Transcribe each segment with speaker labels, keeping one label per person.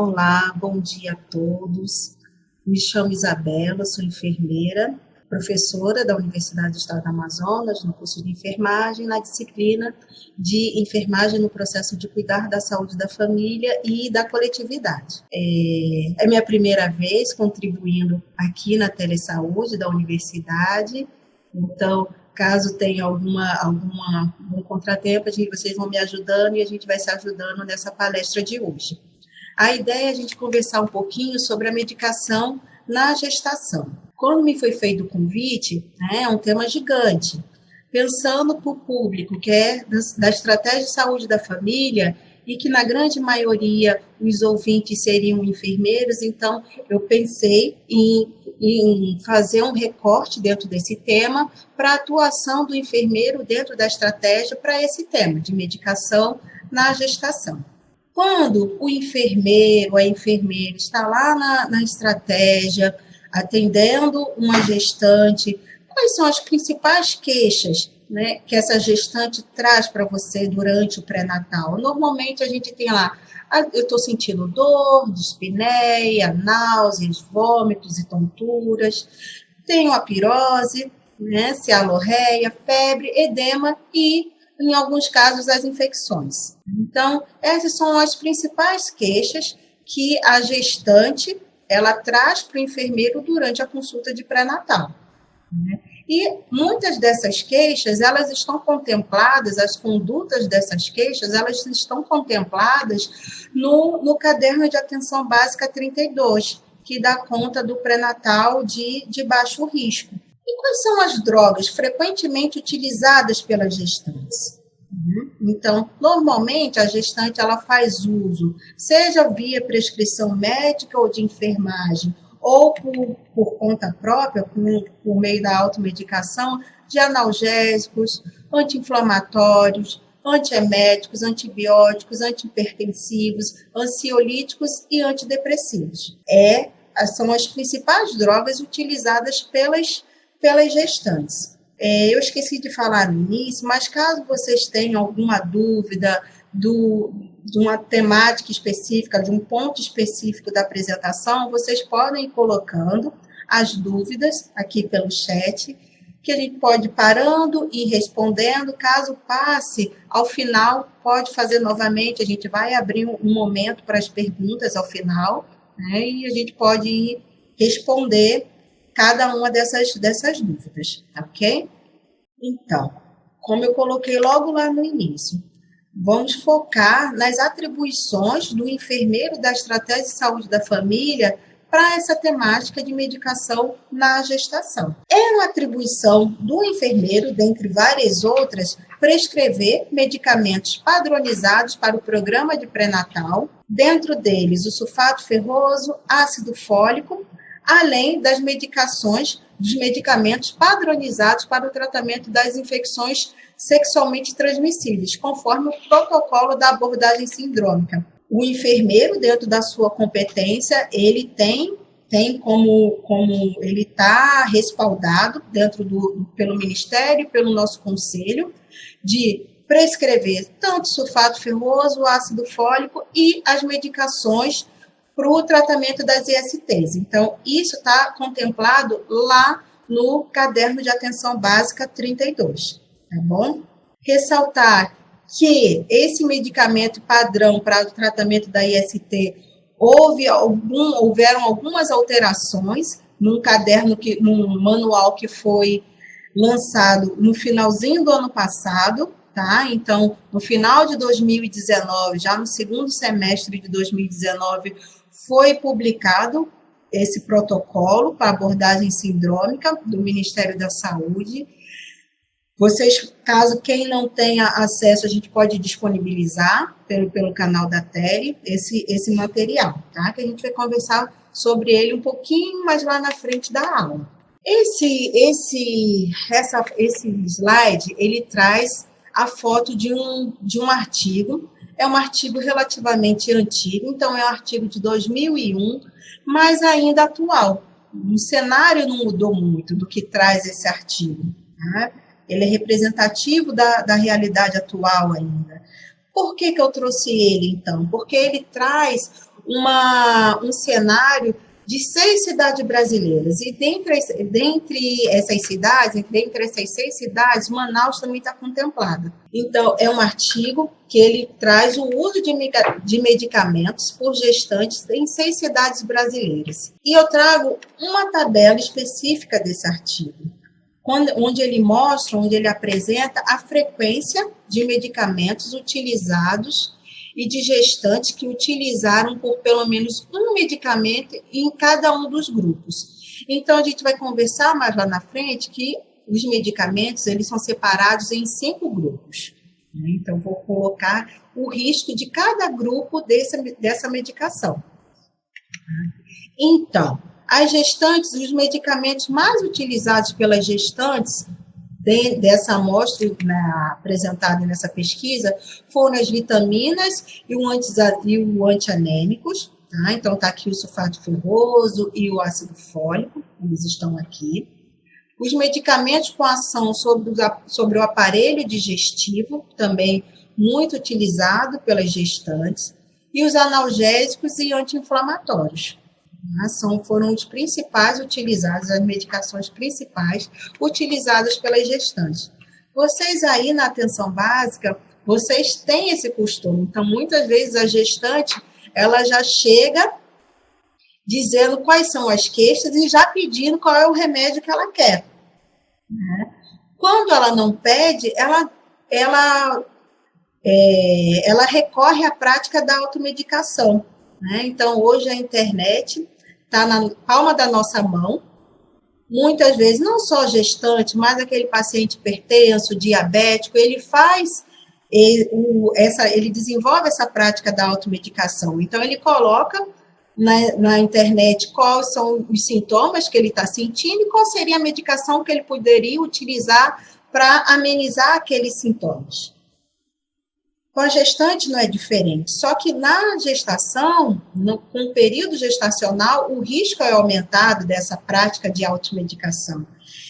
Speaker 1: Olá, bom dia a todos. Me chamo Isabela, sou enfermeira, professora da Universidade do Estado do Amazonas, no curso de enfermagem, na disciplina de enfermagem no processo de cuidar da saúde da família e da coletividade. É minha primeira vez contribuindo aqui na Telesaúde da universidade, então, caso tenha algum contratempo, vocês vão me ajudando e a gente vai se ajudando nessa palestra de hoje. A ideia é a gente conversar um pouquinho sobre a medicação na gestação. Quando me foi feito o convite, é um tema gigante, pensando para o público que é da estratégia de saúde da família e que na grande maioria os ouvintes seriam enfermeiros, então eu pensei em fazer um recorte dentro desse tema para a atuação do enfermeiro dentro da estratégia para esse tema de medicação na gestação. Quando o enfermeiro, a enfermeira está lá na estratégia, atendendo uma gestante, quais são as principais queixas, né, que essa gestante traz para você durante o pré-natal? Normalmente a gente tem lá, eu estou sentindo dor, dispneia, náuseas, vômitos e tonturas, tenho a pirose, né, cialorreia, febre, edema e, em alguns casos, as infecções. Então, essas são as principais queixas que a gestante ela traz para o enfermeiro durante a consulta de pré-natal, né? E muitas dessas queixas, elas estão contempladas, as condutas dessas queixas, elas estão contempladas no caderno de atenção básica 32, que dá conta do pré-natal de baixo risco. E quais são as drogas frequentemente utilizadas pelas gestantes? Então, normalmente, a gestante ela faz uso, seja via prescrição médica ou de enfermagem, ou por conta própria, por meio da automedicação, de analgésicos, anti-inflamatórios, antieméticos, antibióticos, antihipertensivos, ansiolíticos e antidepressivos. São as principais drogas utilizadas pelas gestantes. Eu esqueci de falar no início, mas caso vocês tenham alguma dúvida de uma temática específica, de um ponto específico da apresentação, vocês podem ir colocando as dúvidas aqui pelo chat, que a gente pode ir parando e respondendo. Caso passe, ao final, pode fazer novamente, a gente vai abrir um momento para as perguntas ao final, né, e a gente pode ir responder cada uma dessas dúvidas, ok? Então, como eu coloquei logo lá no início, vamos focar nas atribuições do enfermeiro da estratégia de saúde da família para essa temática de medicação na gestação. É uma atribuição do enfermeiro, dentre várias outras, prescrever medicamentos padronizados para o programa de pré-natal, dentro deles o sulfato ferroso, ácido fólico, além das dos medicamentos padronizados para o tratamento das infecções sexualmente transmissíveis, conforme o protocolo da abordagem sindrômica. O enfermeiro, dentro da sua competência, ele tem como ele está respaldado pelo Ministério, pelo nosso conselho, de prescrever tanto sulfato ferroso, ácido fólico e as medicações para o tratamento das ISTs. Então, isso está contemplado lá no caderno de atenção básica 32, tá bom? Ressaltar que esse medicamento padrão para o tratamento da IST, houveram algumas alterações num manual que foi lançado no finalzinho do ano passado, tá? Então, no final de 2019, já no segundo semestre de 2019, foi publicado esse protocolo para abordagem sindrômica do Ministério da Saúde. Vocês, caso quem não tenha acesso, a gente pode disponibilizar pelo canal da Tele esse material, tá? Que a gente vai conversar sobre ele um pouquinho mais lá na frente da aula. Esse slide, ele traz a foto de um artigo. É um artigo relativamente antigo, então é um artigo de 2001, mas ainda atual. O cenário não mudou muito do que traz esse artigo, tá? Ele é representativo da realidade atual ainda. Por que eu trouxe ele, então? Porque ele traz um cenário de 6 cidades brasileiras, e dentre essas 6 cidades, Manaus também está contemplada. Então, é um artigo que ele traz o uso de medicamentos por gestantes em 6 cidades brasileiras. E eu trago uma tabela específica desse artigo, onde ele apresenta a frequência de medicamentos utilizados e de gestantes que utilizaram por pelo menos um medicamento em cada um dos grupos. Então, a gente vai conversar mais lá na frente que os medicamentos, eles são separados em 5 grupos. Então, vou colocar o risco de cada grupo dessa medicação. Então, as gestantes, os medicamentos mais utilizados pelas gestantes dessa amostra apresentada nessa pesquisa foram as vitaminas e o antianêmicos, tá? Então, está aqui o sulfato ferroso e o ácido fólico, eles estão aqui. Os medicamentos com ação sobre o aparelho digestivo, também muito utilizado pelas gestantes, e os analgésicos e anti-inflamatórios. Foram os principais utilizados, as medicações principais utilizadas pelas gestantes. Vocês aí na atenção básica, vocês têm esse costume. Então, muitas vezes a gestante, ela já chega dizendo quais são as queixas e já pedindo qual é o remédio que ela quer. Quando ela não pede, ela recorre à prática da automedicação. Então, hoje a internet está na palma da nossa mão. Muitas vezes, não só gestante, mas aquele paciente hipertenso, diabético, ele desenvolve essa prática da automedicação. Então, ele coloca na internet quais são os sintomas que ele está sentindo e qual seria a medicação que ele poderia utilizar para amenizar aqueles sintomas. Com a gestante não é diferente, só que na gestação, com o período gestacional, o risco é aumentado dessa prática de automedicação.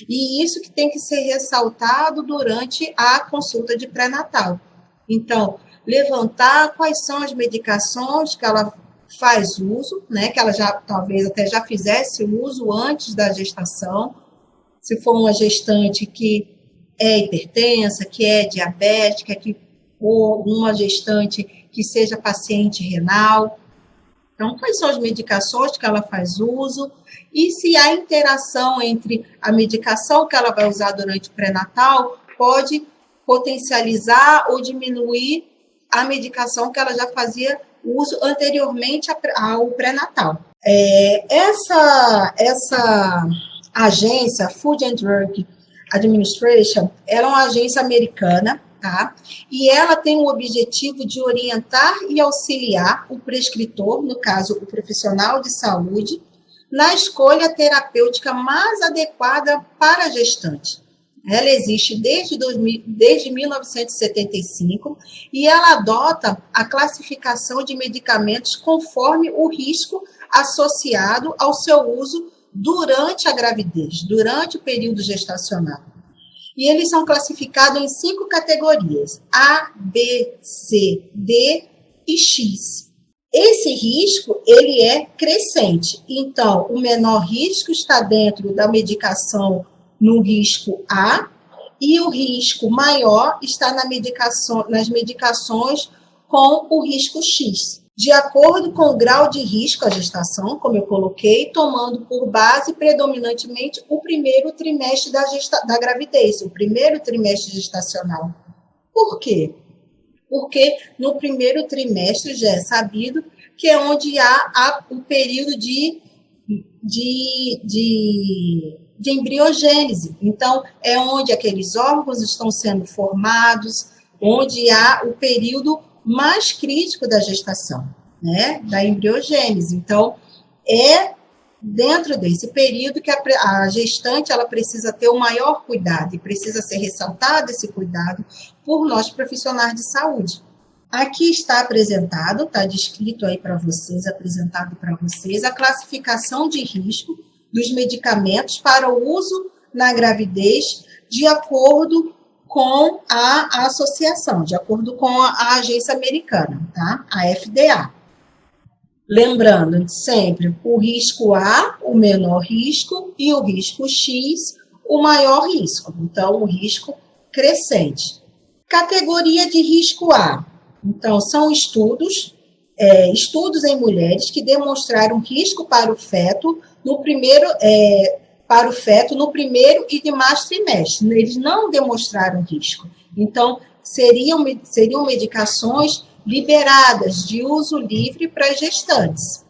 Speaker 1: E isso que tem que ser ressaltado durante a consulta de pré-natal. Então, levantar quais são as medicações que ela faz uso, que ela talvez até já fizesse uso antes da gestação, se for uma gestante que é hipertensa, que é diabética, ou uma gestante que seja paciente renal. Então, quais são as medicações que ela faz uso e se a interação entre a medicação que ela vai usar durante o pré-natal pode potencializar ou diminuir a medicação que ela já fazia uso anteriormente ao pré-natal. Essa agência, Food and Drug Administration, ela é uma agência americana, tá? E ela tem o objetivo de orientar e auxiliar o prescritor, no caso, o profissional de saúde, na escolha terapêutica mais adequada para a gestante. Ela existe desde 1975 e ela adota a classificação de medicamentos conforme o risco associado ao seu uso durante a gravidez, durante o período gestacional. E eles são classificados em 5 categorias, A, B, C, D e X. Esse risco, ele é crescente. Então, o menor risco está dentro da medicação no risco A, e o risco maior está nas medicações com o risco X. De acordo com o grau de risco à gestação, como eu coloquei, tomando por base predominantemente o primeiro trimestre da gravidez, o primeiro trimestre gestacional. Por quê? Porque no primeiro trimestre já é sabido que é onde há o período de embriogênese. Então, é onde aqueles órgãos estão sendo formados, onde há o período mais crítico da gestação, da embriogênese. Então, é dentro desse período que a gestante ela precisa ter o maior cuidado e precisa ser ressaltado esse cuidado por nós profissionais de saúde. Aqui está apresentado, está descrito aí para vocês, apresentado para vocês, a classificação de risco dos medicamentos para o uso na gravidez de acordo com a associação, de acordo com a agência americana, tá? A FDA. Lembrando sempre, o risco A, o menor risco, e o risco X, o maior risco. Então, o risco crescente. Categoria de risco A. Então, são estudos em mulheres que demonstraram risco para o feto no primeiro, e demais trimestre. Eles não demonstraram risco. Então, seriam medicações liberadas de uso livre para gestantes.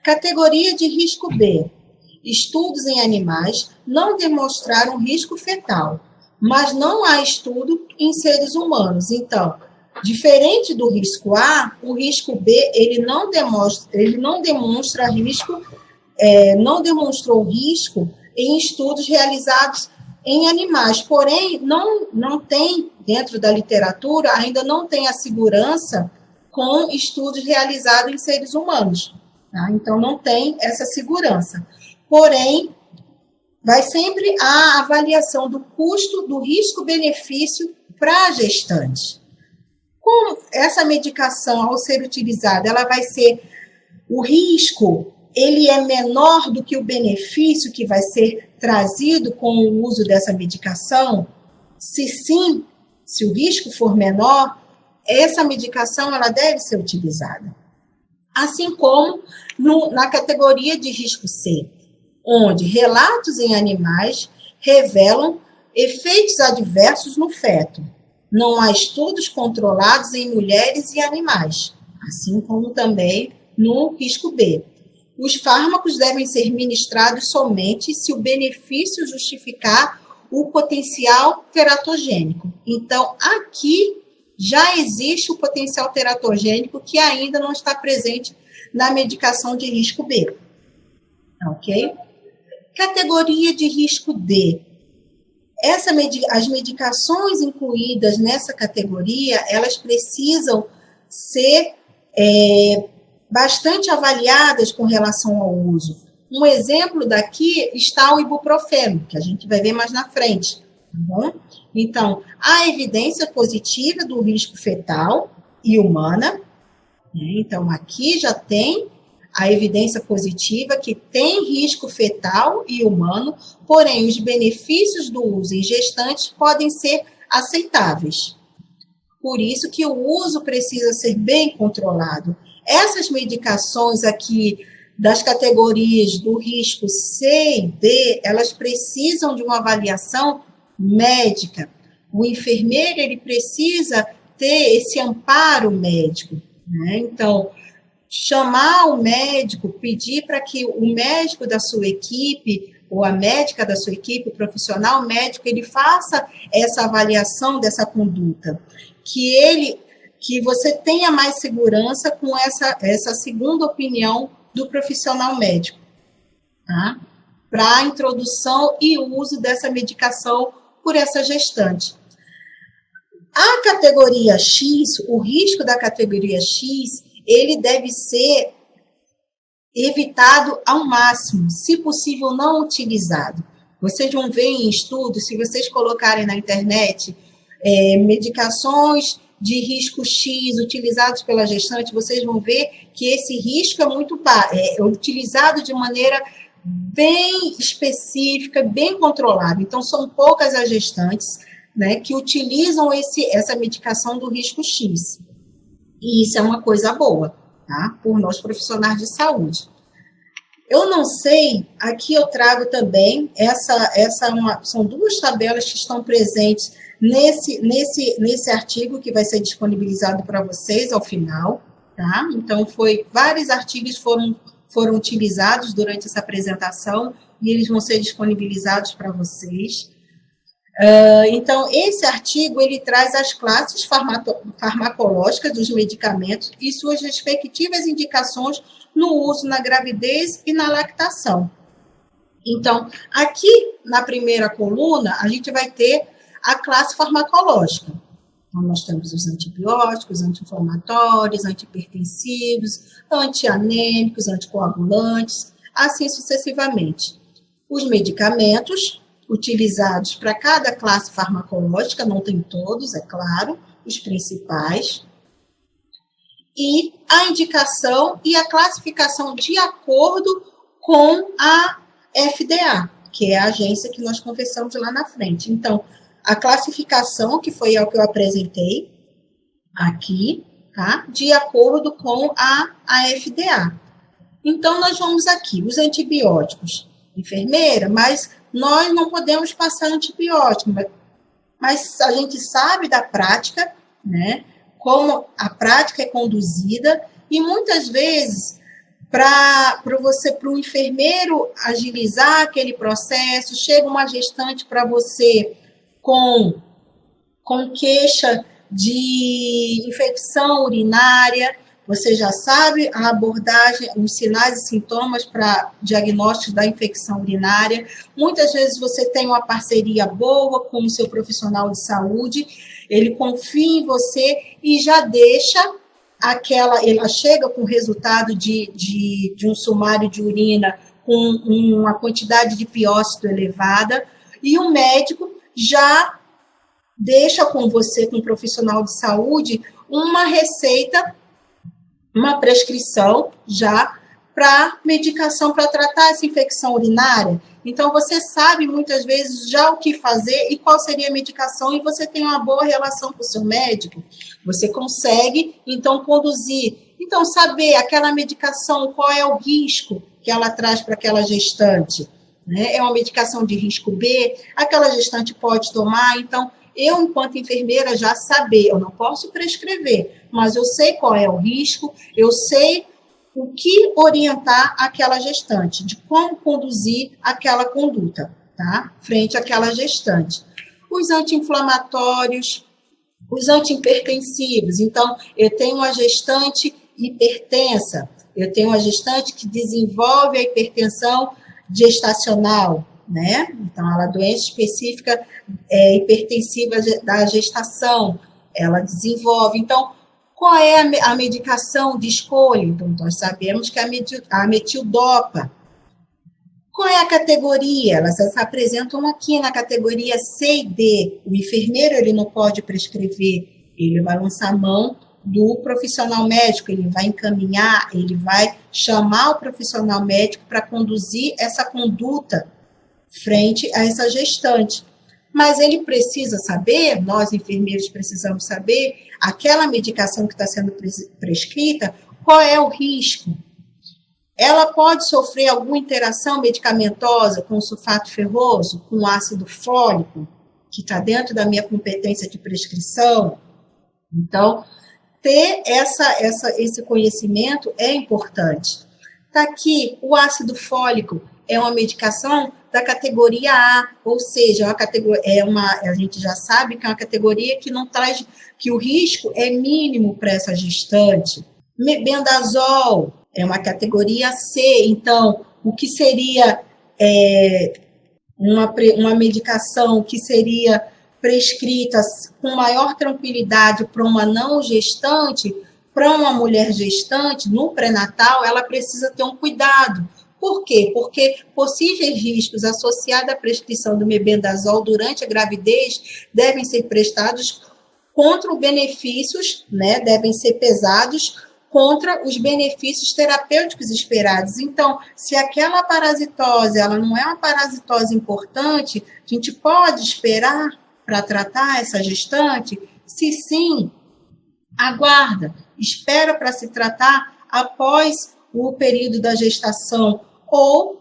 Speaker 1: Categoria de risco B. Estudos em animais não demonstraram risco fetal, mas não há estudo em seres humanos. Então, diferente do risco A, o risco B ele não demonstra risco, não demonstrou risco em estudos realizados em animais, porém não tem, dentro da literatura, ainda não tem a segurança com estudos realizados em seres humanos. Tá? Então, não tem essa segurança. Porém, vai sempre a avaliação do custo, do risco-benefício para a gestante. Com essa medicação, ao ser utilizada, ela vai ser, o risco, ele é menor do que o benefício que vai ser trazido com o uso dessa medicação? Se sim, se o risco for menor, essa medicação ela deve ser utilizada. Assim como na categoria de risco C, onde relatos em animais revelam efeitos adversos no feto. Não há estudos controlados em mulheres e animais, assim como também no risco B. Os fármacos devem ser ministrados somente se o benefício justificar o potencial teratogênico. Então, aqui já existe o potencial teratogênico que ainda não está presente na medicação de risco B. Ok? Categoria de risco D. As medicações incluídas nessa categoria, elas precisam ser bastante avaliadas com relação ao uso. Um exemplo daqui está o ibuprofeno, que a gente vai ver mais na frente. Tá bom? Então, há evidência positiva do risco fetal e humana. Então, aqui já tem a evidência positiva que tem risco fetal e humano, porém, os benefícios do uso em gestantes podem ser aceitáveis. Por isso que o uso precisa ser bem controlado. Essas medicações aqui das categorias do risco C e D, elas precisam de uma avaliação médica. O enfermeiro, ele precisa ter esse amparo médico, né? Então, chamar o médico, pedir para que o médico da sua equipe, ou a médica da sua equipe, o profissional médico, ele faça essa avaliação dessa conduta, que você tenha mais segurança com essa segunda opinião do profissional médico, tá? Para a introdução e uso dessa medicação por essa gestante. A categoria X, o risco da categoria X, ele deve ser evitado ao máximo, se possível não utilizado. Vocês vão ver em estudos, se vocês colocarem na internet, medicações de risco X utilizados pela gestante, vocês vão ver que esse risco é utilizado de maneira bem específica, bem controlada. Então, são poucas as gestantes, né, que utilizam essa medicação do risco X. E isso é uma coisa boa, tá? Por nós profissionais de saúde. Eu não sei, aqui eu trago também, são duas tabelas que estão presentes nesse artigo que vai ser disponibilizado para vocês ao final, tá? Então, vários artigos foram utilizados durante essa apresentação e eles vão ser disponibilizados para vocês. Então, esse artigo, ele traz as classes farmacológicas dos medicamentos e suas respectivas indicações no uso na gravidez e na lactação. Então, aqui na primeira coluna, a gente vai ter a classe farmacológica. Então, nós temos os antibióticos, anti-inflamatórios, antihipertensivos, antianêmicos, anticoagulantes, assim sucessivamente. Os medicamentos utilizados para cada classe farmacológica, não tem todos, é claro, os principais. e a indicação e a classificação de acordo com a FDA, que é a agência que nós conversamos lá na frente. Então, a classificação, que foi o que eu apresentei aqui, tá? De acordo com a FDA. Então, nós vamos aqui, os antibióticos. Enfermeira, mas nós não podemos passar antibiótico, mas a gente sabe da prática, né? Como a prática é conduzida, e muitas vezes, para o enfermeiro agilizar aquele processo, chega uma gestante para você com queixa de infecção urinária, você já sabe a abordagem, os sinais e sintomas para diagnóstico da infecção urinária. Muitas vezes você tem uma parceria boa com o seu profissional de saúde, ele confia em você e já deixa ela chega com o resultado de um sumário de urina com uma quantidade de piócito elevada, e o médico já deixa com você, com um profissional de saúde, uma receita, uma prescrição já para medicação para tratar essa infecção urinária. Então, você sabe muitas vezes já o que fazer e qual seria a medicação, e você tem uma boa relação com o seu médico, você consegue, então, conduzir. Então, saber aquela medicação, qual é o risco que ela traz para aquela gestante, né? É uma medicação de risco B, aquela gestante pode tomar. Então, eu, enquanto enfermeira, já saber, eu não posso prescrever, mas eu sei qual é o risco, eu sei o que orientar aquela gestante, de como conduzir aquela conduta, tá? Frente àquela gestante. Os anti-inflamatórios, os antihipertensivos. Então, eu tenho uma gestante hipertensa, eu tenho uma gestante que desenvolve a hipertensão gestacional, né? Então, ela é doença específica hipertensiva da gestação, ela desenvolve. Então, qual é a medicação de escolha? Então, nós sabemos que a metildopa. Qual é a categoria? Elas se apresentam aqui na categoria C e D. O enfermeiro, ele não pode prescrever, ele vai lançar mão do profissional médico, ele vai encaminhar, ele vai chamar o profissional médico para conduzir essa conduta frente a essa gestante. Mas ele precisa saber, nós enfermeiros precisamos saber, aquela medicação que está sendo prescrita, qual é o risco. Ela pode sofrer alguma interação medicamentosa com sulfato ferroso, com ácido fólico, que está dentro da minha competência de prescrição. Então, ter esse conhecimento é importante. Está aqui, o ácido fólico é uma medicação da categoria A, ou seja, a gente já sabe que é uma categoria que não traz, que o risco é mínimo para essa gestante. Mebendazol é uma categoria C, então, o que seria uma medicação que seria prescrita com maior tranquilidade para uma não gestante, para uma mulher gestante, no pré-natal, ela precisa ter um cuidado. Por quê? Porque possíveis riscos associados à prescrição do mebendazol durante a gravidez devem ser prestados contra os benefícios, né? Devem ser pesados contra os benefícios terapêuticos esperados. Então, se aquela parasitose, ela não é uma parasitose importante, a gente pode esperar para tratar essa gestante? Se sim, aguarda, espera para se tratar após o período da gestação, ou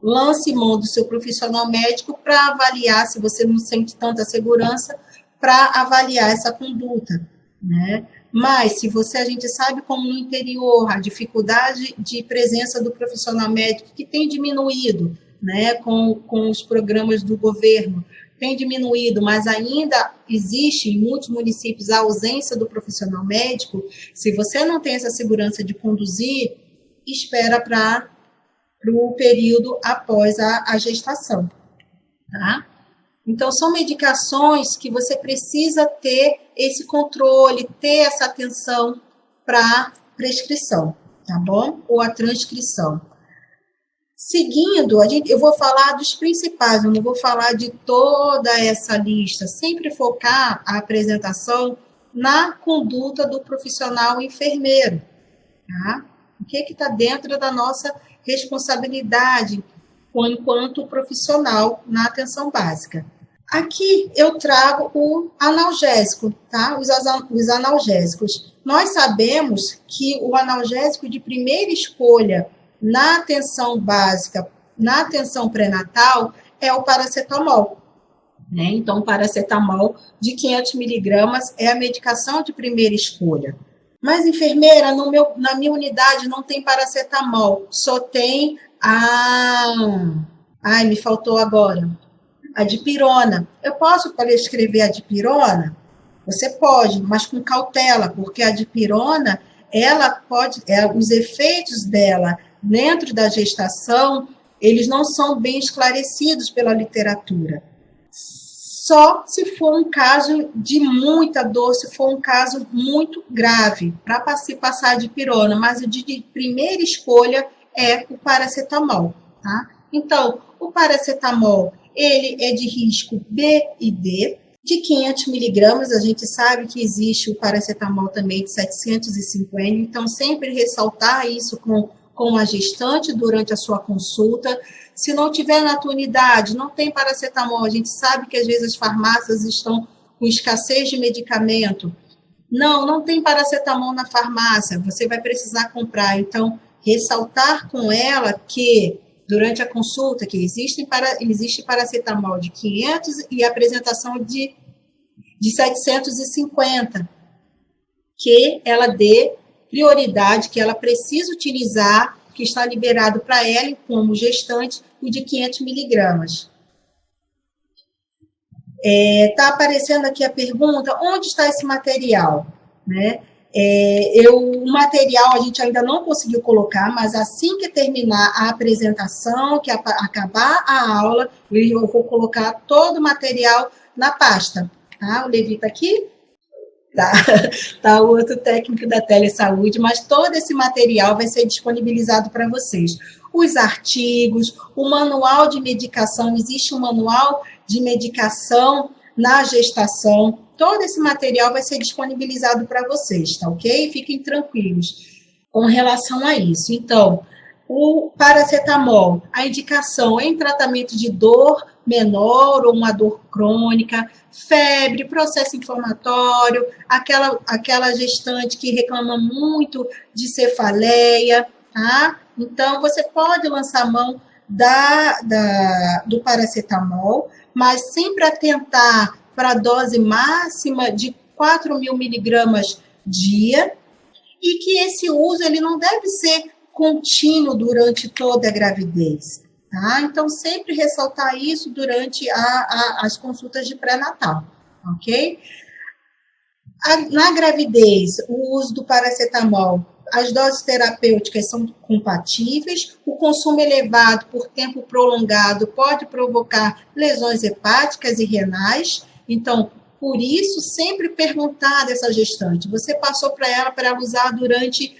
Speaker 1: lance mão do seu profissional médico para avaliar, se você não sente tanta segurança, para avaliar essa conduta, né? Mas, a gente sabe como no interior, a dificuldade de presença do profissional médico, que tem diminuído, né, com os programas do governo, tem diminuído, mas ainda existe em muitos municípios a ausência do profissional médico. Se você não tem essa segurança de conduzir, espera para o período após a gestação, tá? Então, são medicações que você precisa ter esse controle, ter essa atenção para prescrição, tá bom? Ou a transcrição. Seguindo, eu vou falar dos principais, eu não vou falar de toda essa lista, sempre focar a apresentação na conduta do profissional enfermeiro, tá? O que está dentro da nossa responsabilidade enquanto profissional na atenção básica. Aqui eu trago o analgésico, tá? Os analgésicos. Nós sabemos que o analgésico de primeira escolha na atenção básica, na atenção pré-natal, é o paracetamol. Né? Então, o paracetamol de 500 miligramas é a medicação de primeira escolha. Mas, enfermeira, na minha unidade não tem paracetamol, só tem me faltou agora. A dipirona. Eu posso prescrever a dipirona? Você pode, mas com cautela, porque a dipirona, ela pode, os efeitos dela dentro da gestação, eles não são bem esclarecidos pela literatura. Só se for um caso de muita dor, se for um caso muito grave, para se passar a dipirona, mas o de primeira escolha é o paracetamol, tá? Então, o paracetamol, ele é de risco B e D, de 500 miligramas, a gente sabe que existe o paracetamol também de 750, então sempre ressaltar isso com a gestante durante a sua consulta. Se não tiver na tua unidade, não tem paracetamol, a gente sabe que às vezes as farmácias estão com escassez de medicamento. Não tem paracetamol na farmácia, você vai precisar comprar, então ressaltar com ela que durante a consulta que existe paracetamol de 500 e apresentação de 750, que ela dê prioridade, que ela precisa utilizar, que está liberado para ela como gestante, o de 500 miligramas. Está aparecendo aqui a pergunta, onde está esse material? Né? O material a gente ainda não conseguiu colocar, mas assim que terminar a apresentação, que acabar a aula, eu vou colocar todo o material na pasta. Tá? O Levi está aqui? Tá o outro técnico da telesaúde, mas todo esse material vai ser disponibilizado para vocês. Os artigos, o manual de medicação, existe um manual de medicação na gestação, todo esse material vai ser disponibilizado para vocês, tá ok? Fiquem tranquilos com relação a isso. Então, o paracetamol, a indicação em tratamento de dor menor ou uma dor crônica, febre, processo inflamatório, aquela gestante que reclama muito de cefaleia, tá? Então, você pode lançar a mão do paracetamol, mas sempre atentar para a dose máxima de 4.000 miligramas dia, e que esse uso ele não deve ser contínuo durante toda a gravidez. Tá? Então, sempre ressaltar isso durante as consultas de pré-natal, ok? Na gravidez, o uso do paracetamol, as doses terapêuticas são compatíveis, o consumo elevado por tempo prolongado pode provocar lesões hepáticas e renais, então, por isso, sempre perguntar dessa gestante, você passou para ela usar durante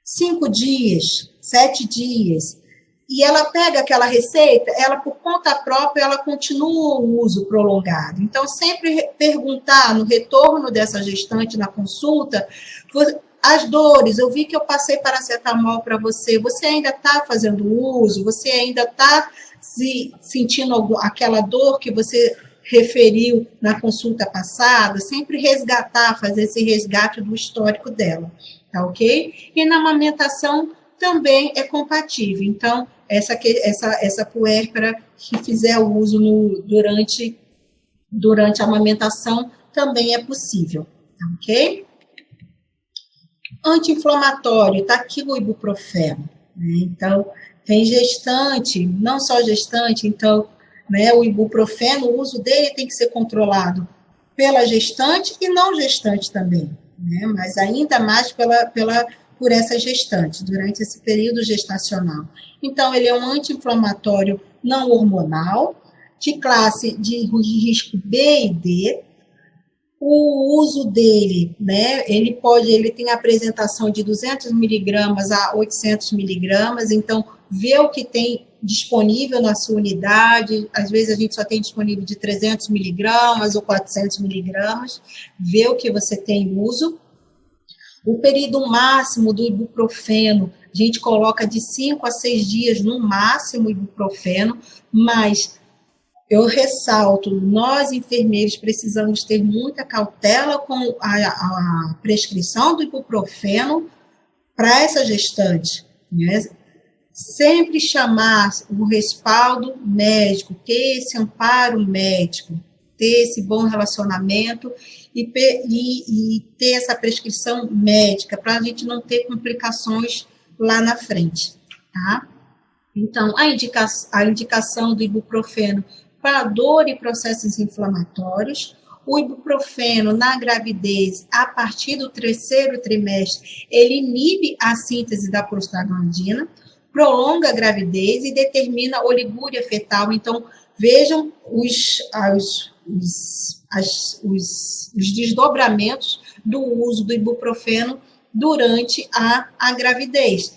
Speaker 1: 5 dias, 7 dias, e ela pega aquela receita, ela por conta própria, ela continua o uso prolongado. Então, sempre perguntar no retorno dessa gestante na consulta, as dores, eu vi que eu passei paracetamol para você, você ainda está fazendo uso? Você ainda está sentindo aquela dor que você referiu na consulta passada? Sempre resgatar, fazer esse resgate do histórico dela, tá ok? E na amamentação também é compatível. Então, essa puérpera que fizer o uso durante a amamentação também é possível, tá ok? Anti-inflamatório, está aqui o ibuprofeno, né? Então, tem gestante, não só gestante, então, né, o ibuprofeno, o uso dele tem que ser controlado pela gestante e não gestante também, né? Mas ainda mais por essa gestante, durante esse período gestacional. Então, ele é um anti-inflamatório não hormonal, de classe de risco B e D. O uso dele, né, ele tem a apresentação de 200 miligramas a 800 miligramas, então, ver o que tem disponível na sua unidade, às vezes a gente só tem disponível de 300 miligramas ou 400 miligramas, vê o que você tem em uso. O período máximo do ibuprofeno, a gente coloca de 5 a 6 dias no máximo ibuprofeno, mas eu ressalto, nós enfermeiros precisamos ter muita cautela com a prescrição do ibuprofeno para essa gestante, né? Sempre chamar o respaldo médico, ter esse amparo médico, ter esse bom relacionamento e ter essa prescrição médica para a gente não ter complicações lá na frente, tá? Então, a indicação do ibuprofeno para dor e processos inflamatórios. O ibuprofeno na gravidez, a partir do 3º trimestre, ele inibe a síntese da prostaglandina, prolonga a gravidez e determina oligúria fetal. Então, vejam os desdobramentos do uso do ibuprofeno durante a gravidez.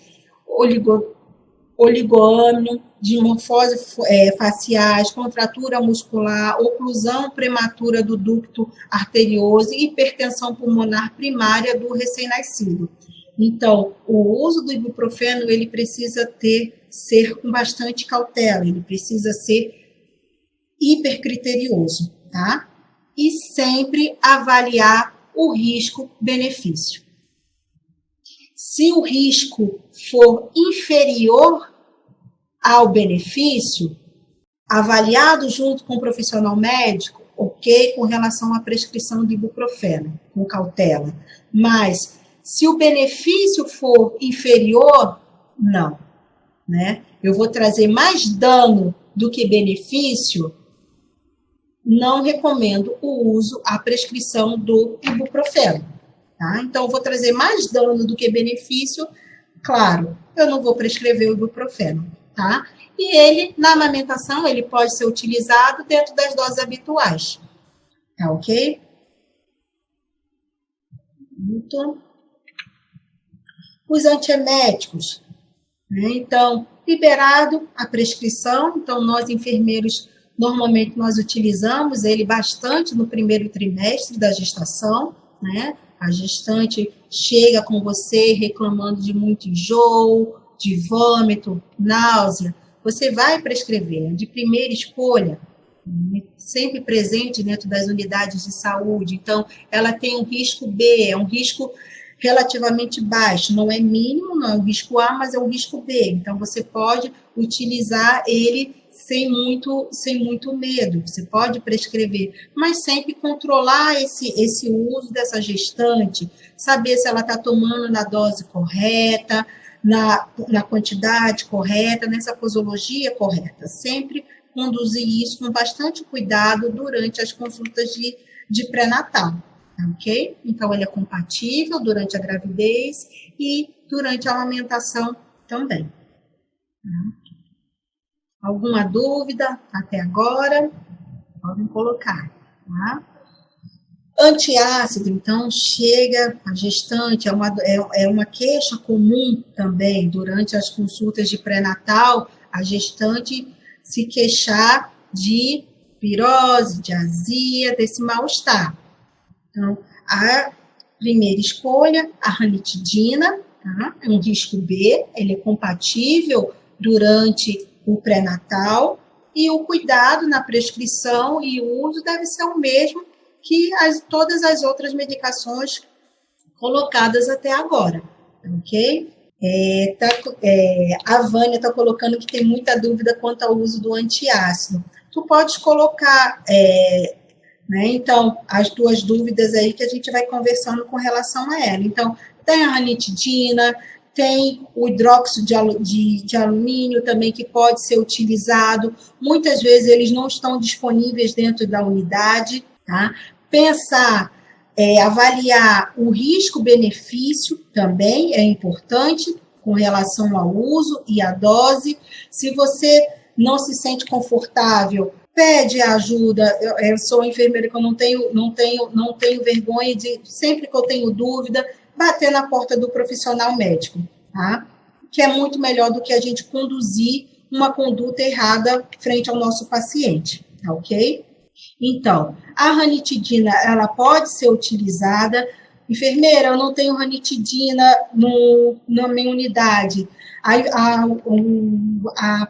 Speaker 1: Oligômeno, dimorfose faciais, contratura muscular, oclusão prematura do ducto arterioso e hipertensão pulmonar primária do recém-nascido. Então, o uso do ibuprofeno, ele precisa ser com bastante cautela, ele precisa ser hipercriterioso, tá? E sempre avaliar o risco-benefício. Se o risco for inferior ao benefício, avaliado junto com o profissional médico, ok, com relação à prescrição de ibuprofeno, com cautela. Mas, se o benefício for inferior, não, né? Eu vou trazer mais dano do que benefício, não recomendo o uso, a prescrição do ibuprofeno. Tá? Então, eu vou trazer mais dano do que benefício, claro, eu não vou prescrever o ibuprofeno, tá? E ele, na amamentação, ele pode ser utilizado dentro das doses habituais, tá ok? Muito. Os antieméticos, né? Então, liberado a prescrição, então nós enfermeiros, normalmente nós utilizamos ele bastante no 1º trimestre da gestação, né? A gestante chega com você reclamando de muito enjoo, de vômito, náusea, você vai prescrever de primeira escolha, sempre presente dentro das unidades de saúde. Então, ela tem um risco B, é um risco relativamente baixo, não é mínimo, não é um risco A, mas é um risco B. Então, você pode utilizar ele sem muito medo, você pode prescrever, mas sempre controlar esse uso dessa gestante, saber se ela está tomando na dose correta, na quantidade correta, nessa posologia correta, sempre conduzir isso com bastante cuidado durante as consultas de pré-natal, ok? Então, ele é compatível durante a gravidez e durante a amamentação também. Alguma dúvida até agora? Podem colocar, tá? Antiácido, então, chega a gestante, é uma queixa comum também, durante as consultas de pré-natal, a gestante se queixar de pirose, de azia, desse mal-estar. Então, a primeira escolha, a ranitidina, tá? É um risco B, ele é compatível durante o pré-natal, e o cuidado na prescrição e o uso deve ser o mesmo que todas as outras medicações colocadas até agora, ok? A Vânia está colocando que tem muita dúvida quanto ao uso do antiácido. Tu podes colocar, né, então, as tuas dúvidas aí que a gente vai conversando com relação a ela. Então, tem a ranitidina, tem o hidróxido de alumínio também que pode ser utilizado. Muitas vezes eles não estão disponíveis dentro da unidade, tá? Pensar, avaliar o risco-benefício também é importante com relação ao uso e à dose. Se você não se sente confortável, pede ajuda. Eu sou enfermeira que eu não tenho vergonha de, sempre que eu tenho dúvida, bater na porta do profissional médico, tá? Que é muito melhor do que a gente conduzir uma conduta errada frente ao nosso paciente, tá ok? Então, a ranitidina, ela pode ser utilizada. Enfermeira, eu não tenho ranitidina na minha unidade. A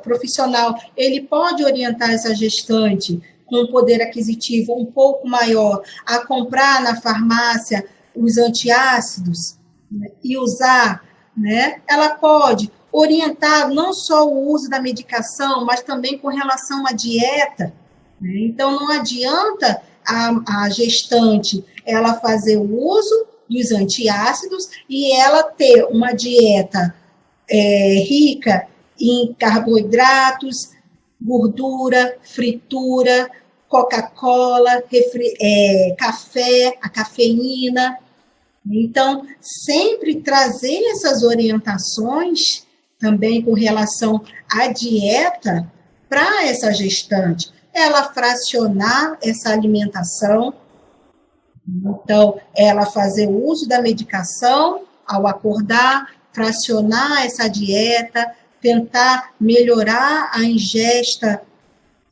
Speaker 1: profissional, ele pode orientar essa gestante com um poder aquisitivo um pouco maior a comprar na farmácia os antiácidos, né, e usar, né? Ela pode orientar não só o uso da medicação, mas também com relação à dieta, né? Então, não adianta a gestante ela fazer o uso dos antiácidos e ela ter uma dieta rica em carboidratos, gordura, fritura, Coca-Cola, café, a cafeína. Então, sempre trazer essas orientações também com relação à dieta para essa gestante. Ela fracionar essa alimentação, então, ela fazer o uso da medicação ao acordar, fracionar essa dieta, tentar melhorar a ingesta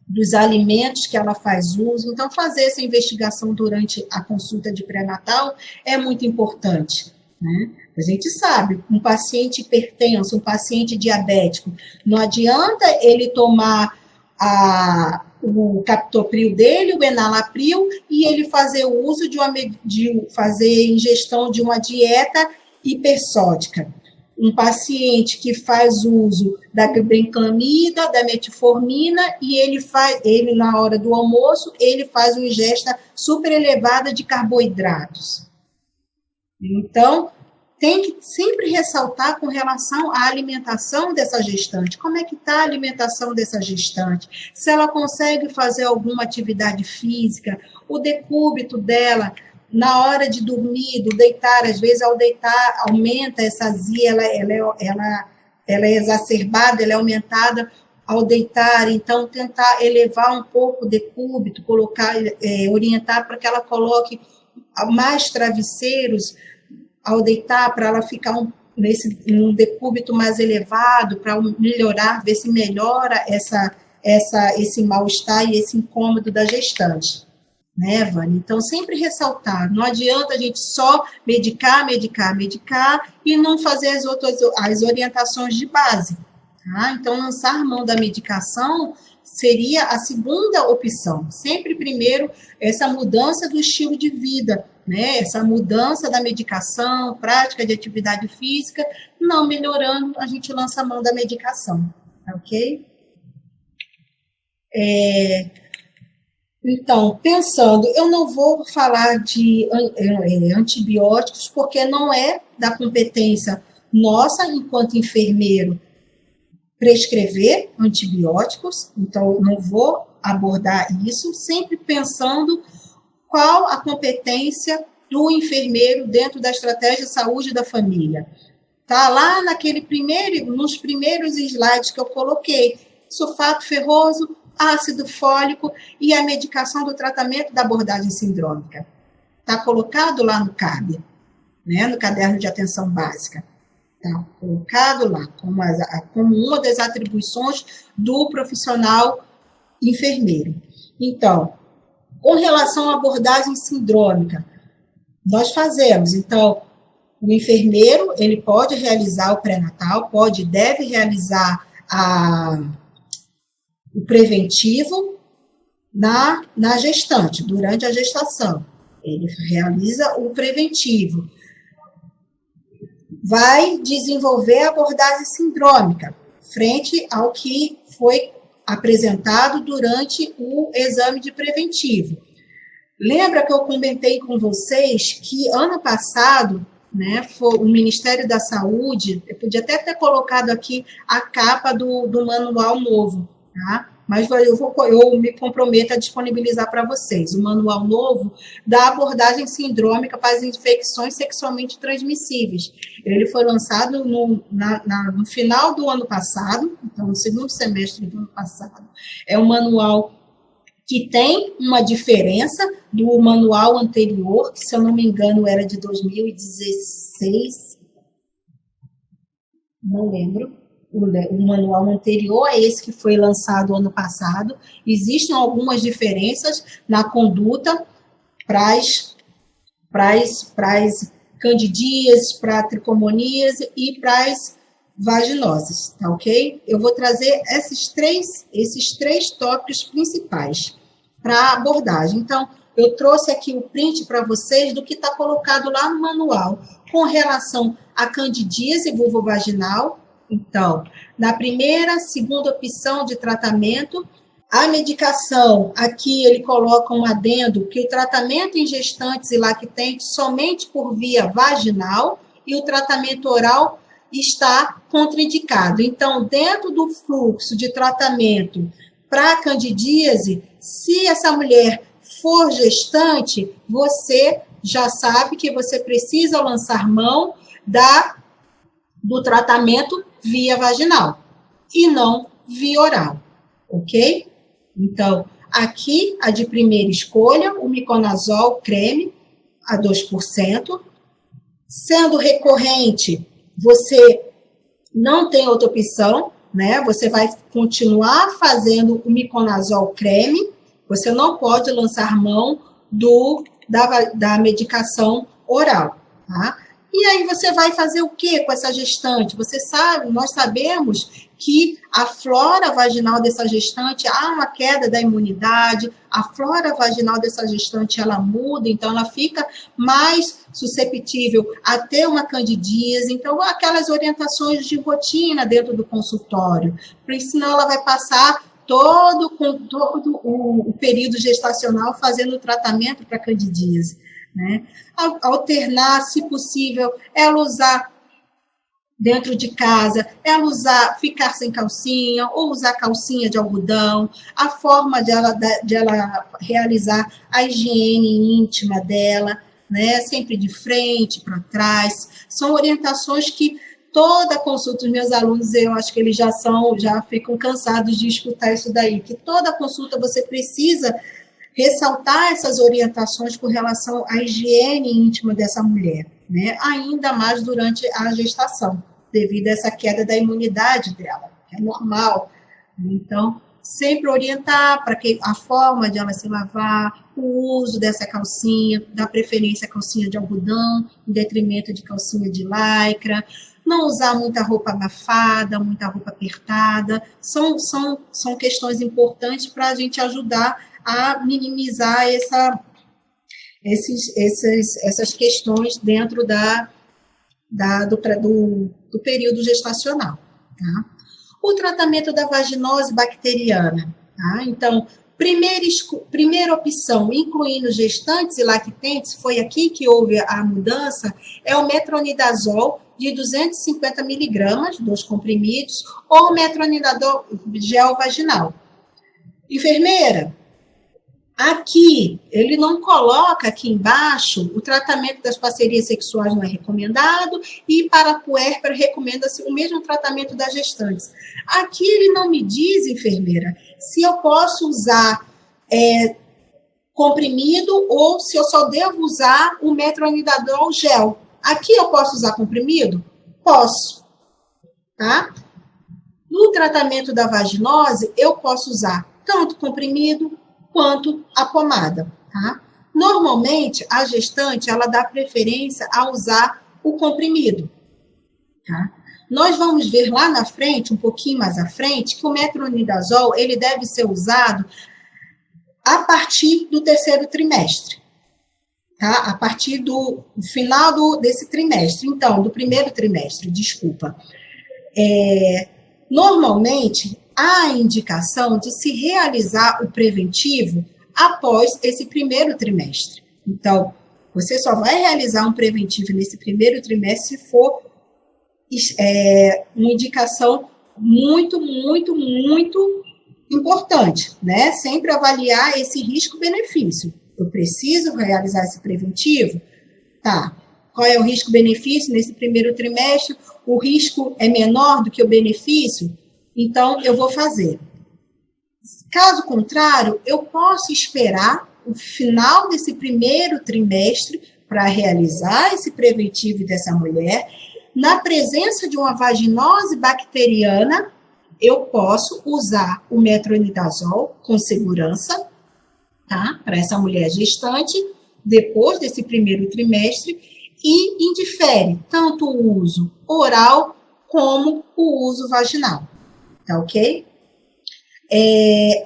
Speaker 1: dos alimentos que ela faz uso. Então, fazer essa investigação durante a consulta de pré-natal é muito importante, né? A gente sabe, um paciente hipertenso, um paciente diabético, não adianta ele tomar o captopril dele, o enalapril, e ele fazer o uso fazer ingestão de uma dieta hipersódica. Um paciente que faz uso da benclamida, da metformina, e ele na hora do almoço, ele faz uma ingesta super elevada de carboidratos. Então, tem que sempre ressaltar com relação à alimentação dessa gestante. Como é que está a alimentação dessa gestante? Se ela consegue fazer alguma atividade física, o decúbito dela, na hora de dormir, do deitar, às vezes ao deitar aumenta essa azia, ela é exacerbada, ela é aumentada ao deitar, então tentar elevar um pouco o decúbito, orientar para que ela coloque mais travesseiros ao deitar, para ela ficar um decúbito mais elevado, para melhorar, ver se melhora esse mal-estar e esse incômodo da gestante. Né, Vânia? Então, sempre ressaltar, não adianta a gente só medicar e não fazer as orientações de base. Tá? Então, lançar mão da medicação seria a segunda opção. Sempre primeiro, essa mudança do estilo de vida, né? Essa mudança da medicação, prática de atividade física, não melhorando, a gente lança a mão da medicação, ok? Então, pensando, eu não vou falar de antibióticos, porque não é da competência nossa, enquanto enfermeiro, prescrever antibióticos, então não vou abordar isso, sempre pensando qual a competência do enfermeiro dentro da estratégia de saúde da família. Tá lá nos primeiros slides que eu coloquei, sulfato ferroso, ácido fólico e a medicação do tratamento da abordagem sindrômica. Está colocado lá no CAB, né, no caderno de atenção básica. Está colocado lá como uma das atribuições do profissional enfermeiro. Então, com relação à abordagem sindrômica, nós fazemos, então, o enfermeiro, ele pode realizar o pré-natal, deve realizar o preventivo na gestante, durante a gestação. Ele realiza o preventivo. Vai desenvolver a abordagem sindrômica, frente ao que foi apresentado durante o exame de preventivo. Lembra que eu comentei com vocês que ano passado, né, foi o Ministério da Saúde, eu podia até ter colocado aqui a capa do manual novo, tá? Mas eu me comprometo a disponibilizar para vocês o manual novo da abordagem sindrômica para as infecções sexualmente transmissíveis. Ele foi lançado no final do ano passado, então no segundo semestre do ano passado. É um manual que tem uma diferença do manual anterior, que, se eu não me engano, era de 2016, não lembro, o manual anterior a esse que foi lançado ano passado. Existem algumas diferenças na conduta para as candidíases, para tricomoníase e para as vaginoses, tá ok? Eu vou trazer esses três tópicos principais para abordagem. Então, eu trouxe aqui o print para vocês do que está colocado lá no manual com relação à candidíase vulvovaginal. Então, na primeira, segunda opção de tratamento, a medicação, aqui ele coloca um adendo que o tratamento em gestantes e lactentes somente por via vaginal e o tratamento oral está contraindicado. Então, dentro do fluxo de tratamento para a candidíase, se essa mulher for gestante, você já sabe que você precisa lançar mão do tratamento via vaginal e não via oral, ok? Então, aqui, a de primeira escolha, o miconazol creme a 2%. Sendo recorrente, você não tem outra opção, né? Você vai continuar fazendo o miconazol creme, você não pode lançar mão da medicação oral, tá? E aí você vai fazer o que com essa gestante? Você sabe, nós sabemos que a flora vaginal dessa gestante, há uma queda da imunidade, a flora vaginal dessa gestante, ela muda, então ela fica mais susceptível a ter uma candidíase, então aquelas orientações de rotina dentro do consultório, porque senão ela vai passar todo o período gestacional fazendo o tratamento para candidíase, né? Alternar, se possível, ela usar dentro de casa, ela ficar sem calcinha, ou usar calcinha de algodão, a forma de ela realizar a higiene íntima dela, né? Sempre de frente, para trás, são orientações que toda consulta, os meus alunos, eu acho que eles já ficam cansados de escutar isso daí, que toda consulta você precisa ressaltar essas orientações com relação à higiene íntima dessa mulher, né? Ainda mais durante a gestação, devido a essa queda da imunidade dela, que é normal. Então, sempre orientar para que a forma de ela se lavar, o uso dessa calcinha, da preferência a calcinha de algodão, em detrimento de calcinha de lycra, não usar muita roupa abafada, muita roupa apertada, são questões importantes para a gente ajudar a minimizar essas questões dentro do período gestacional, tá? O tratamento da vaginose bacteriana, tá? Então, primeira opção, incluindo gestantes e lactentes, foi aqui que houve a mudança, é o metronidazol de 250 miligramas, 2 comprimidos, ou metronidazol gel vaginal. Enfermeira, aqui, ele não coloca aqui embaixo, o tratamento das parcerias sexuais não é recomendado, e para a puérpera recomenda-se o mesmo tratamento das gestantes. Aqui ele não me diz, enfermeira, se eu posso usar comprimido ou se eu só devo usar o metronidazol gel. Aqui eu posso usar comprimido? Posso, tá? No tratamento da vaginose, eu posso usar tanto comprimido quanto a pomada, tá? Normalmente, a gestante, ela dá preferência a usar o comprimido, tá? Nós vamos ver lá na frente, um pouquinho mais à frente, que o metronidazol, ele deve ser usado a partir do terceiro trimestre, tá? A partir do final desse trimestre, então, do primeiro trimestre, desculpa. Normalmente, há a indicação de se realizar o preventivo após esse primeiro trimestre. Então, você só vai realizar um preventivo nesse primeiro trimestre se for uma indicação muito, muito, muito importante, né? Sempre avaliar esse risco-benefício. Eu preciso realizar esse preventivo? Tá. Qual é o risco-benefício nesse primeiro trimestre? O risco é menor do que o benefício? Então, eu vou fazer. Caso contrário, eu posso esperar o final desse primeiro trimestre para realizar esse preventivo dessa mulher, na presença de uma vaginose bacteriana, eu posso usar o metronidazol com segurança, tá? Para essa mulher gestante, depois desse primeiro trimestre, e indifere tanto o uso oral como o uso vaginal, tá ok?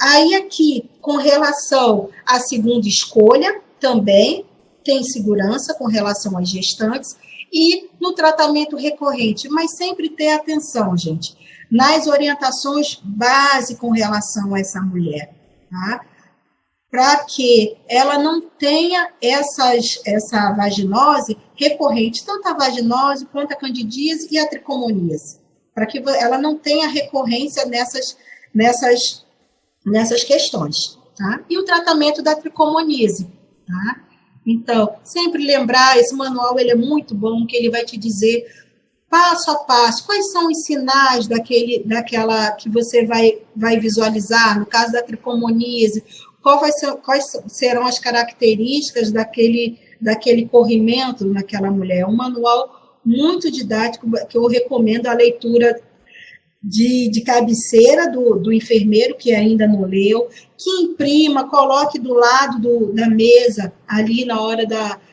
Speaker 1: Aí aqui, com relação à segunda escolha, também tem segurança com relação às gestantes, e no tratamento recorrente, mas sempre ter atenção, gente, nas orientações básicas com relação a essa mulher, tá? Para que ela não tenha essa vaginose recorrente, tanto a vaginose quanto a candidíase e a tricomoníase, para que ela não tenha recorrência nessas questões, tá? E o tratamento da tricomoníase, tá? Então, sempre lembrar, esse manual ele é muito bom, que ele vai te dizer passo a passo quais são os sinais daquela que você vai visualizar, no caso da tricomoníase, quais serão as características daquele corrimento naquela mulher. É um manual muito didático que eu recomendo a leitura de cabeceira do enfermeiro, que ainda não leu, que imprima, coloque do lado da mesa, ali na hora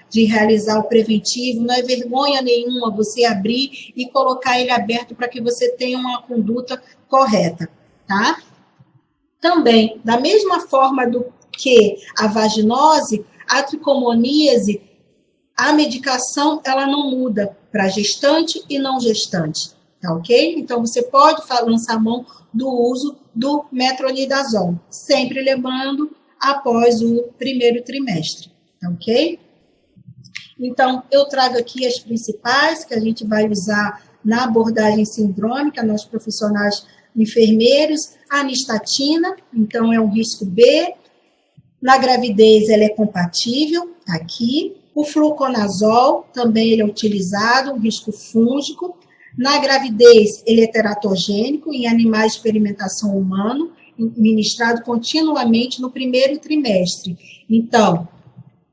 Speaker 1: de realizar o preventivo. Não é vergonha nenhuma você abrir e colocar ele aberto para que você tenha uma conduta correta, tá? Também, da mesma forma do que a vaginose, a tricomoníase, a medicação, ela não muda para gestante e não gestante. Tá ok? Então, você pode lançar mão do uso do metronidazol, sempre lembrando após o primeiro trimestre, tá ok? Então, eu trago aqui as principais que a gente vai usar na abordagem sindrômica, nós profissionais enfermeiros, a anistatina, então é um risco B, na gravidez ela é compatível, tá aqui, o fluconazol, também ele é utilizado, um risco fúngico. Na gravidez, ele é teratogênico, em animais de experimentação humana, ministrado continuamente no primeiro trimestre. Então,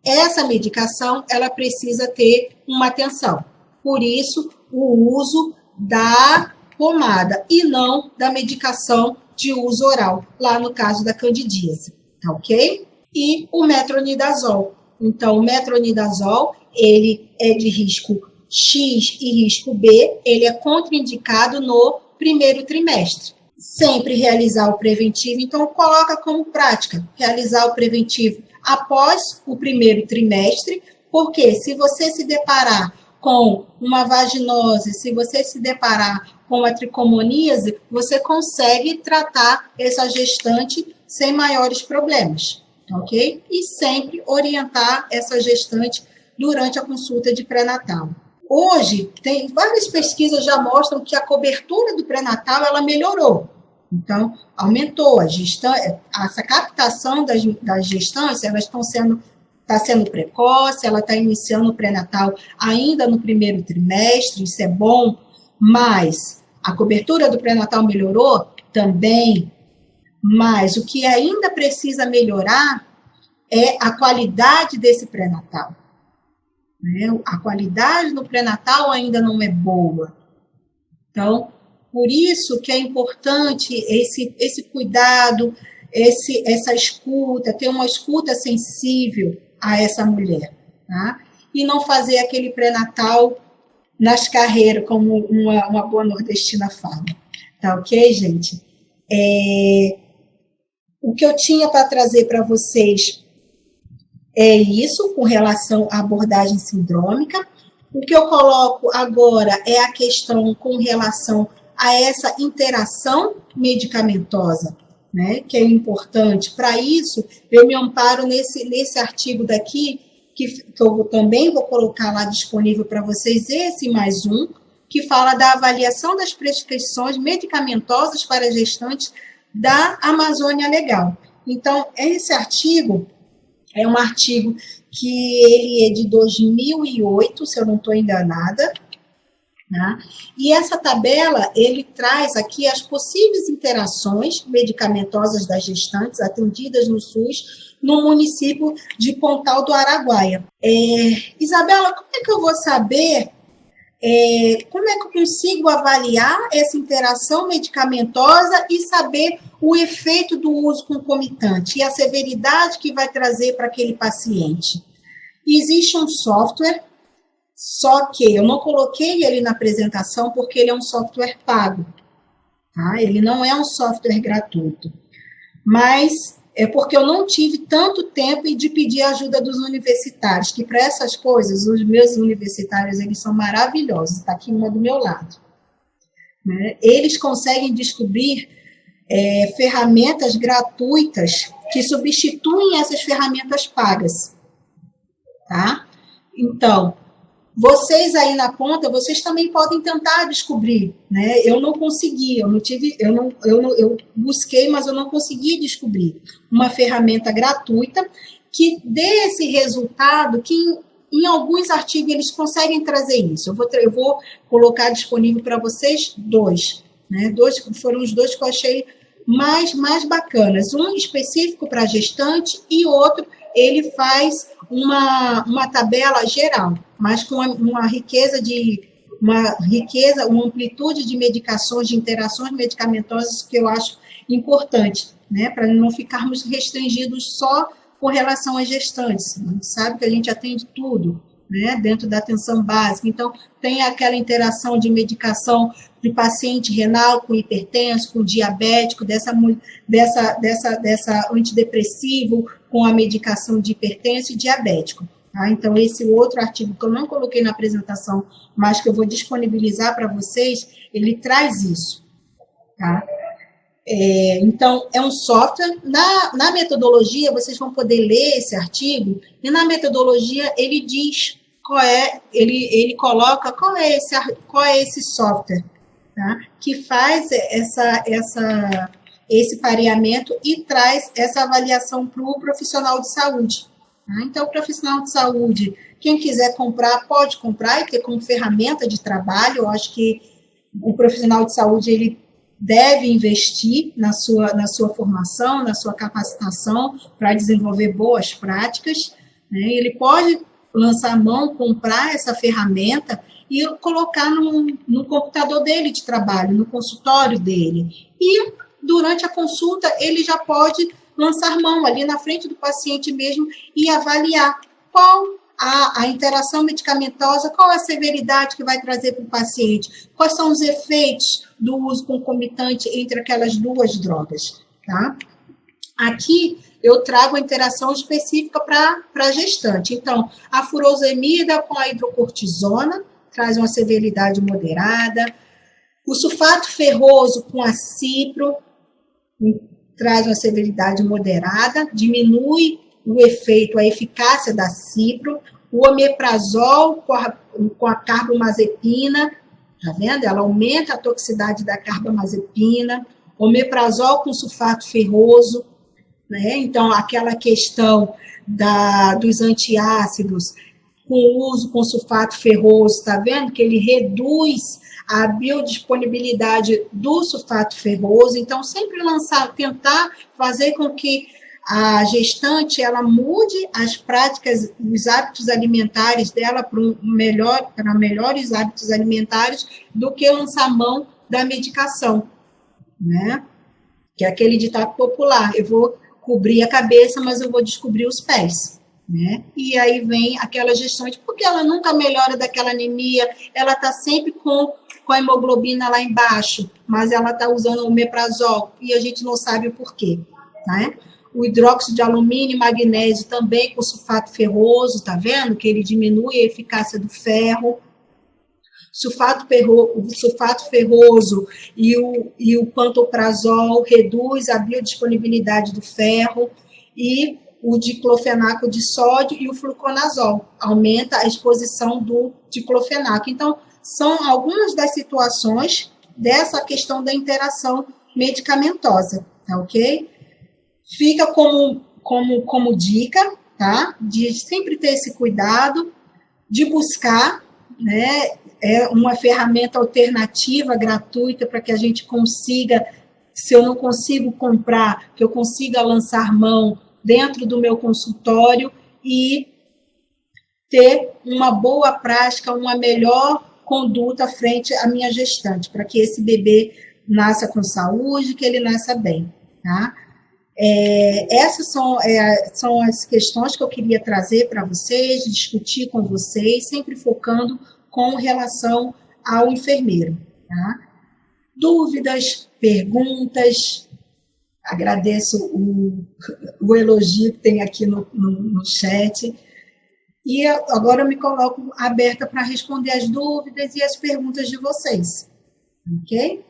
Speaker 1: essa medicação, ela precisa ter uma atenção. Por isso, o uso da pomada e não da medicação de uso oral, lá no caso da candidíase, tá ok? E o metronidazol. Então, o metronidazol, ele é de risco X e risco B, ele é contraindicado no primeiro trimestre. Sempre realizar o preventivo, então coloca como prática, realizar o preventivo após o primeiro trimestre, porque se você se deparar com uma vaginose, se você se deparar com a tricomoníase, você consegue tratar essa gestante sem maiores problemas, ok? E sempre orientar essa gestante durante a consulta de pré-natal. Hoje, tem várias pesquisas já mostram que a cobertura do pré-natal, ela melhorou. Então, aumentou essa captação das gestantes, elas está sendo precoce, ela está iniciando o pré-natal ainda no primeiro trimestre, isso é bom, mas a cobertura do pré-natal melhorou também, mas o que ainda precisa melhorar é a qualidade desse pré-natal. A qualidade do pré-natal ainda não é boa. Então, por isso que é importante esse cuidado, essa escuta, ter uma escuta sensível a essa mulher, tá? E não fazer aquele pré-natal nas carreiras, como uma boa nordestina fala. Tá ok, gente? O que eu tinha para trazer para vocês é isso, com relação à abordagem sindrômica. O que eu coloco agora é a questão com relação a essa interação medicamentosa, né, que é importante. Para isso, eu me amparo nesse artigo daqui, que eu também vou colocar lá disponível para vocês, esse mais um, que fala da avaliação das prescrições medicamentosas para gestantes da Amazônia Legal. Então, esse artigo é um artigo que ele é de 2008, se eu não estou enganada, né? E essa tabela, ele traz aqui as possíveis interações medicamentosas das gestantes atendidas no SUS no município de Pontal do Araguaia. Isabela, como é que eu vou saber Como é que eu consigo avaliar essa interação medicamentosa e saber o efeito do uso concomitante e a severidade que vai trazer para aquele paciente? Existe um software, só que eu não coloquei ele na apresentação porque ele é um software pago, tá? Ele não é um software gratuito, mas é porque eu não tive tanto tempo de pedir ajuda dos universitários, que para essas coisas, os meus universitários, eles são maravilhosos, está aqui uma do meu lado. Né? Eles conseguem descobrir ferramentas gratuitas que substituem essas ferramentas pagas. Tá? Então, vocês aí na ponta, vocês também podem tentar descobrir, né? Eu não consegui, eu busquei, mas eu não consegui descobrir uma ferramenta gratuita que dê esse resultado, que em alguns artigos eles conseguem trazer isso. Eu vou colocar disponível para vocês dois, né? Foram os dois que eu achei mais bacanas. Um específico para gestante e outro ele faz uma tabela geral, mas com uma amplitude de medicações, de interações medicamentosas que eu acho importante, né, para não ficarmos restringidos só com relação às gestantes. A gente sabe que a gente atende tudo, né, dentro da atenção básica. Então, tem aquela interação de medicação de paciente renal com hipertenso, com diabético, dessa antidepressivo com a medicação de hipertenso e diabético. Tá? Então, esse outro artigo que eu não coloquei na apresentação, mas que eu vou disponibilizar para vocês, ele traz isso. Tá? Então, é um software. Na metodologia, vocês vão poder ler esse artigo, e na metodologia ele diz ele coloca qual é esse software, tá? Que faz esse pareamento e traz essa avaliação para o profissional de saúde. Tá? Então, o profissional de saúde, quem quiser comprar, pode comprar e ter como ferramenta de trabalho. Eu acho que o profissional de saúde, ele deve investir na sua formação, na sua capacitação para desenvolver boas práticas, né? Ele pode lançar a mão, comprar essa ferramenta e colocar no computador dele de trabalho, no consultório dele. E, durante a consulta, ele já pode lançar mão ali na frente do paciente mesmo e avaliar qual a interação medicamentosa, qual a severidade que vai trazer para o paciente, quais são os efeitos do uso concomitante entre aquelas duas drogas, tá? Aqui eu trago a interação específica para gestante. Então, a furosemida com a hidrocortisona traz uma severidade moderada, o sulfato ferroso com a cipro traz uma severidade moderada, diminui o efeito, a eficácia da cipro, o omeprazol com a carbamazepina, tá vendo? Ela aumenta a toxicidade da carbamazepina, omeprazol com sulfato ferroso, né? Então, aquela questão dos antiácidos com uso com sulfato ferroso, tá vendo? Que ele reduz a biodisponibilidade do sulfato ferroso. Então, sempre tentar fazer com que a gestante ela mude as práticas, os hábitos alimentares dela para melhores hábitos alimentares do que lançar mão da medicação, né? Que é aquele ditado popular: eu vou cobrir a cabeça, mas eu vou descobrir os pés, né? E aí vem aquela gestante, porque ela nunca melhora daquela anemia, ela está sempre com a hemoglobina lá embaixo, mas ela está usando o omeprazol e a gente não sabe o porquê, né? O hidróxido de alumínio e magnésio também com sulfato ferroso, tá vendo? Que ele diminui a eficácia do ferro. O sulfato ferroso e o pantoprazol reduz a biodisponibilidade do ferro, e o diclofenaco de sódio e o fluconazol aumenta a exposição do diclofenaco. Então, são algumas das situações dessa questão da interação medicamentosa, tá ok? Fica como dica, tá? De sempre ter esse cuidado, de buscar, né, uma ferramenta alternativa, gratuita, para que a gente consiga, se eu não consigo comprar, que eu consiga lançar mão dentro do meu consultório e ter uma boa prática, uma melhor conduta frente à minha gestante, para que esse bebê nasça com saúde, que ele nasça bem, tá? Essas são as questões que eu queria trazer para vocês, discutir com vocês, sempre focando com relação ao enfermeiro, tá? Dúvidas, perguntas, agradeço o elogio que tem aqui no chat, e agora eu me coloco aberta para responder as dúvidas e as perguntas de vocês, ok?